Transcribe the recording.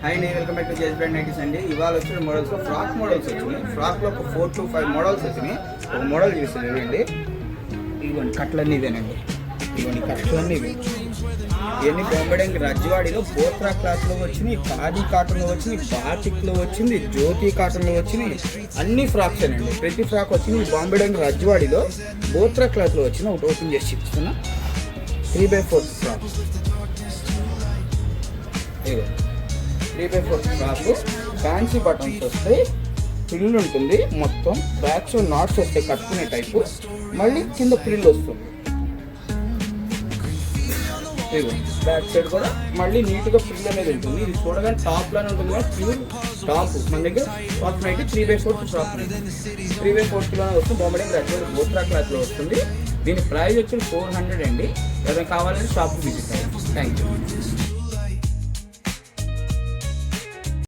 Hi నేను welcome back to Jess brand nineties అండి. ఇవాళ వచ్చిన మోడల్స్లో ఫ్రాక్ మోడల్స్ వచ్చినాయి. ఫ్రాక్లో ఒక 4 to 5 మోడల్స్ వచ్చినాయి. ఒక మోడల్ చూస్తుంది ఇవ్వండి. ఇవ్వండి కట్లన్నీ ఇవేనండి. ఇవ్వండి కట్లన్నీ ఇవి. ఇవన్నీ బొంబడంగి రజ్వాడిలో బోత్రా క్లాత్లో వచ్చినాయి, ఖాదీ కాటన్లో వచ్చినాయి, బాటిక్లో వచ్చింది, జ్యోతి కాటన్లో వచ్చినాయి. అన్ని ఫ్రాక్స్ అండి. ప్రతి ఫ్రాక్ వచ్చింది బొంబడంగి రజ్వాడిలో బోత్రా క్లాత్లో వచ్చిన ఒకటి ఓపెన్ చేసి చూపిస్తున్నా. 3/4 ఫ్రాక్. 3/4 ఫ్రాక్ ఫ్యాన్సీ బటన్స్ వస్తాయి, ప్రిల్ ఉంటుంది, మొత్తం బ్యాక్ సైడ్ నాట్స్ వస్తాయి కట్టుకునే టైపు, మళ్ళీ కింద ప్రిల్ వస్తుంది. బ్యాక్ సైడ్ కూడా మళ్ళీ నీట్గా ప్రిల్ అనేది ఉంటుంది. ఇది చూడగానే టాప్ లానే ఉంటుంది కదా, ప్యూర్ టాప్. మన దగ్గర ఫ్రాక్ నైట్ 3/4 ఫ్రాక్ 3/4 కిలోనే వస్తుంది. బొంబడంగి రజ్వాడి బోత్రా క్లాత్లో వస్తుంది. దీని ప్రైస్ వచ్చి 400 అండి. ఏదైనా కావాలంటే షాప్కి విజిట్ అయ్యండి. Thank you.